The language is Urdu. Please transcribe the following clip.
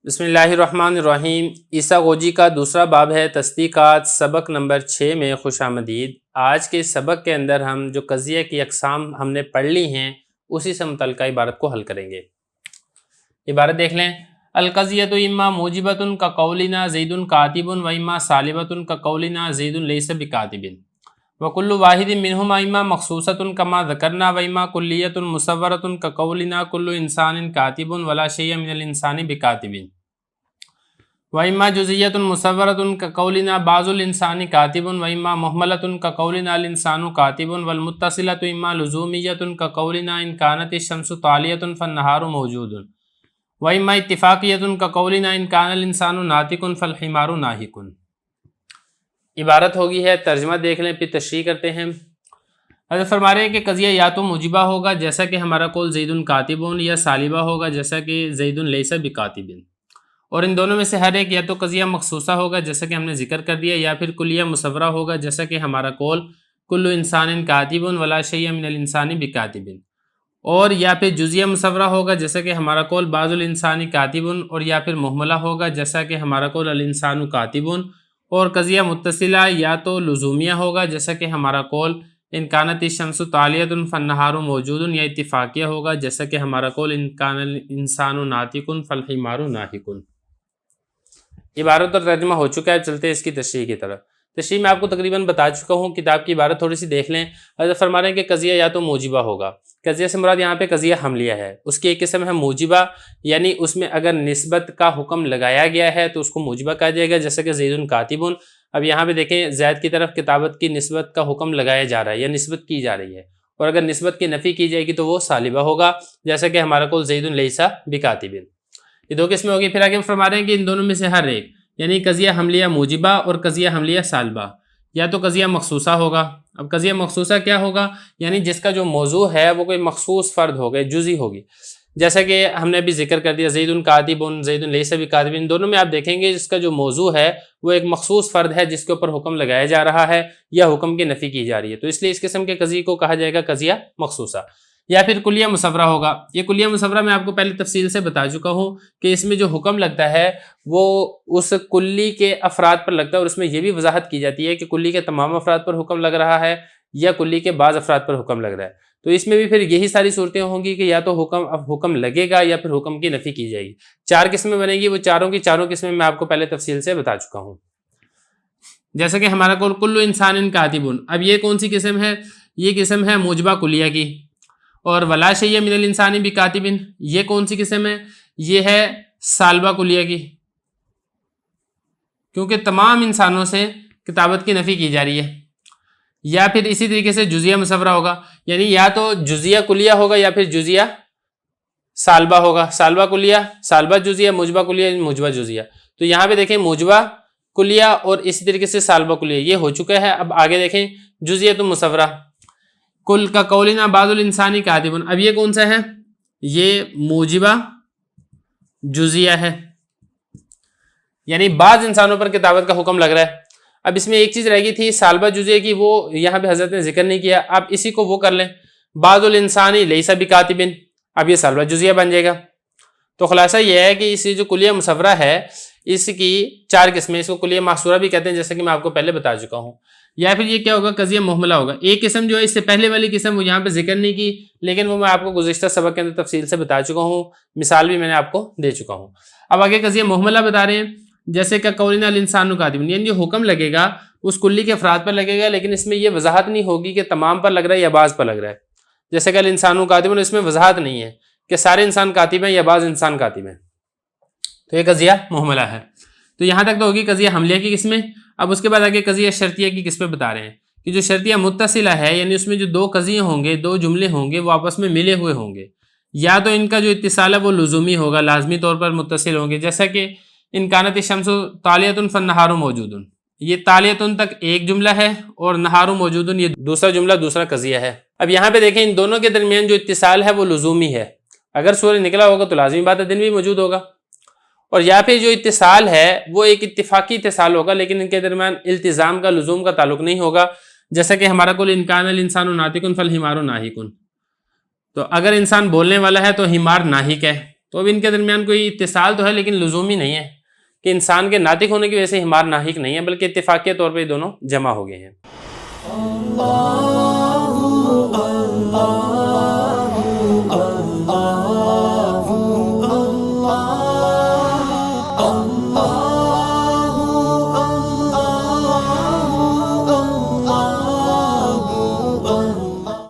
بسم اللہ الرحمن الرحیم۔ عیسیٰ غوجی کا دوسرا باب ہے تصدیقات، سبق نمبر 6 میں خوش آمدید۔ آج کے سبق کے اندر ہم جو قضیہ کی اقسام ہم نے پڑھ لی ہیں اسی سے متعلقہ عبارت کو حل کریں گے۔ عبارت دیکھ لیں، القضیۃ اما موجبۃ کقولنا زید کاتب و اما سالبۃ کقولنا زید لیس بکاتب وکل واحد منہما اما مخصوصۃ کما ذکرنا و اما کلیۃ مصورۃ کقولنا کل انسان کاتب ولا شیء من الانسان بکاتب وَإِمَّا جُزِيَّةٌ مُصَوَّرَةٌ كَقَوْلِنَا بَعْضُ الْإِنسَانِ كَاتِبٌ وَإِمَّا مُهْمَلَةٌ كَقَوْلِنَا الْإِنسَانُ كَاتِبٌ وَالْمُتَّصِلَةُ إِمَّا لُزُومِيَّةٌ كَقَوْلِنَا إِنْ كَانَتِ الشَّمْسُ طَالِعَةٌ فَالنَّهَارُ مَوْجُودٌ وَإِمَّا اتِّفَاقِيَّةٌ كَقَوْلِنَا إِنْ كَانَ الْإِنسَانُ نَاطِقٌ فَالْحِمَارُ نَاهِقٌ۔ عبارت ہوگی ہے، ترجمہ دیکھ لیں پھر تشریح کرتے ہیں۔ حضرت فرما رہے ہیں کہ قضیہ یا تو موجبہ ہوگا جیسا کہ ہمارا قول زید کاتبٌ، یا سالبہ ہوگا جیسا کہ زید لیس بکاتب، اور ان دونوں میں سے ہر ایک یا تو قضیہ مخصوصہ ہوگا جیسا کہ ہم نے ذکر کر دیا، یا پھر کلیہ مصورہ ہوگا جیسا کہ ہمارا قول کل انسان کاتب ولا شیء من الانسان بکاتب، اور یا پھر جزیہ مصورہ ہوگا جیسا کہ ہمارا قول بعض الانسان کاتب، اور یا پھر مہملہ ہوگا جیسا کہ ہمارا قول الانسان کاتب، اور قضیہ متصلہ یا تو لزومیہ ہوگا جیسا کہ ہمارا قول ان کانت الشمس طالیۃ فالنہار موجود، یا اتفاقیہ ہوگا جیسا کہ ہمارا قول ان کان الانسان ناطق فالحمار ناطق۔ عبارت اور ترجمہ ہو چکا ہے، چلتے ہیں اس کی تشریح کی طرف۔ تشریح میں آپ کو تقریباً بتا چکا ہوں، کتاب کی عبارت تھوڑی سی دیکھ لیں۔ حضرت فرما رہے ہیں کہ قضیہ یا تو موجبہ ہوگا، قضیہ سے مراد یہاں پہ قضیہ حملیہ ہے، اس کی ایک قسم ہے موجبہ، یعنی اس میں اگر نسبت کا حکم لگایا گیا ہے تو اس کو موجبہ کہا جائے گا، جیسا کہ زید کاتب۔ اب یہاں پہ دیکھیں زید کی طرف کتابت کی نسبت کا حکم لگایا جا رہا ہے یا نسبت کی جا رہی ہے، اور اگر نسبت کی نفی کی جائے گی تو وہ سالبہ ہوگا، جیسا کہ ہمارا قول زید لیس بکاتب۔ یہ دو قسمیں ہوگی۔ پھر آگے فرما رہے ہیں کہ ان دونوں میں سے ہر ایک، یعنی قضیہ حملیہ موجبہ اور قضیہ حملیہ سالبہ، یا تو قضیہ مخصوصہ ہوگا۔ اب قضیہ مخصوصہ کیا ہوگا؟ یعنی جس کا جو موضوع ہے وہ کوئی مخصوص فرد ہوگا، جزئی ہوگی، جیسا کہ ہم نے ابھی ذکر کر دیا زید کاتب زید لیس بکاتب۔ ان دونوں میں آپ دیکھیں گے جس کا جو موضوع ہے وہ ایک مخصوص فرد ہے جس کے اوپر حکم لگایا جا رہا ہے یا حکم کی نفی کی جا رہی ہے، تو اس لیے اس قسم کے قضیے کو کہا جائے گا قضیہ مخصوصہ۔ یا پھر کلیہ مصورہ ہوگا۔ یہ کلیہ مصورہ میں آپ کو پہلے تفصیل سے بتا چکا ہوں کہ اس میں جو حکم لگتا ہے وہ اس کلی کے افراد پر لگتا ہے، اور اس میں یہ بھی وضاحت کی جاتی ہے کہ کلی کے تمام افراد پر حکم لگ رہا ہے یا کلی کے بعض افراد پر حکم لگ رہا ہے۔ تو اس میں بھی پھر یہی ساری صورتیں ہوں گی کہ یا تو حکم لگے گا یا پھر حکم کی نفی کی جائے گی۔ 4 قسمیں بنے گی، وہ چاروں کی چاروں قسمیں میں آپ کو پہلے تفصیل سے بتا چکا ہوں۔ جیسا کہ ہمارا قول کل انسان کاتب، اب یہ کون سی قسم ہے؟ یہ قسم ہے موجبہ کلیہ کی۔ اور ولا شیء من الانسان بکاتب، یہ کون سی قسم ہے؟ یہ ہے سالبہ کلیہ کی، کیونکہ تمام انسانوں سے کتابت کی نفی کی جا رہی ہے۔ یا پھر اسی طریقے سے جزیہ مصورہ ہوگا، یعنی یا تو جزیہ کلیہ ہوگا یا پھر جزیہ سالبہ ہوگا۔ سالبہ کلیہ، سالبہ جزیہ، موجبہ کلیہ، موجبہ جزیہ۔ تو یہاں پہ دیکھیں موجبہ کلیہ اور اسی طریقے سے سالبہ کلیہ یہ ہو چکا ہے۔ اب آگے دیکھیں جزیہ مصورہ، کل کا قولنا بعض الانسانی کاتب، اب یہ کون سا ہے؟ یہ موجبہ جزیہ ہے، یعنی بعض انسانوں پر کتابت کا حکم لگ رہا ہے۔ اب اس میں ایک چیز رہ گئی تھی سالبہ جزیہ کی، وہ یہاں پہ حضرت نے ذکر نہیں کیا، اب اسی کو وہ کر لیں بعض الانسانی لیس بکاتب، اب یہ سالبہ جزیہ بن جائے گا۔ تو خلاصہ یہ ہے کہ اس جو کلیہ مصورہ ہے اس کی 4 قسمیں، اس کو کلیہ محصورہ بھی کہتے ہیں جیسا کہ میں آپ کو پہلے بتا چکا ہوں۔ یا پھر یہ کیا ہوگا؟ قضیہ مہملہ ہوگا۔ ایک قسم جو ہے اس سے پہلے والی قسم وہ یہاں پہ ذکر نہیں کی، لیکن وہ میں آپ کو گزشتہ سبق کے اندر تفصیل سے بتا چکا ہوں، مثال بھی میں نے آپ کو دے چکا ہوں۔ اب آگے قضیہ مہملہ بتا رہے ہیں، جیسے کہ قولنا الانسان کاتب، یعنی جو حکم لگے گا اس کلی کے افراد پر لگے گا، لیکن اس میں یہ وضاحت نہیں ہوگی کہ تمام پر لگ رہا ہے یا بعض پر لگ رہا ہے۔ جیسے کہ الانسان کاتب، اس میں وضاحت نہیں ہے کہ سارے انسان کاتب ہیں یا بعض انسان کاتب ہیں، تو یہ قضیہ مہملہ ہے۔ تو یہاں تک تو ہوگی قضیہ حملیہ کی قسمیں۔ اب اس کے بعد آگے قضیہ شرطیہ کی قسمیں بتا رہے ہیں کہ جو شرطیہ متصلہ ہے، یعنی اس میں جو 2 قضیے ہوں گے، 2 جملے ہوں گے، وہ آپس میں ملے ہوئے ہوں گے، یا تو ان کا جو اتصال ہے وہ لزومی ہوگا، لازمی طور پر متصل ہوں گے، جیسا کہ ان کانت الشمس طالیۃ فالنہار موجود، یہ طالیۃ تک ایک جملہ ہے اور نہار موجود یہ دوسرا جملہ، دوسرا قضیہ ہے۔ اب یہاں پہ دیکھیں ان دونوں کے درمیان جو اتصال ہے وہ لزومی ہے، اگر سورج نکلا ہوگا تو لازمی بات ہے دن بھی موجود ہوگا، اور یا پھر جو اتصال ہے وہ ایک اتفاقی اتصال ہوگا، لیکن ان کے درمیان التزام کا، لزوم کا تعلق نہیں ہوگا، جیسا کہ ہمارا قول ان کان الانسان ناطق فالحمار ناہق، تو اگر انسان بولنے والا ہے تو حمار ناہق ہے، تو اب ان کے درمیان کوئی اتصال تو ہے لیکن لزومی نہیں ہے کہ انسان کے ناطق ہونے کی وجہ سے حمار ناہق نہیں ہے، بلکہ اتفاقیہ طور پہ یہ دونوں جمع ہو گئے ہیں۔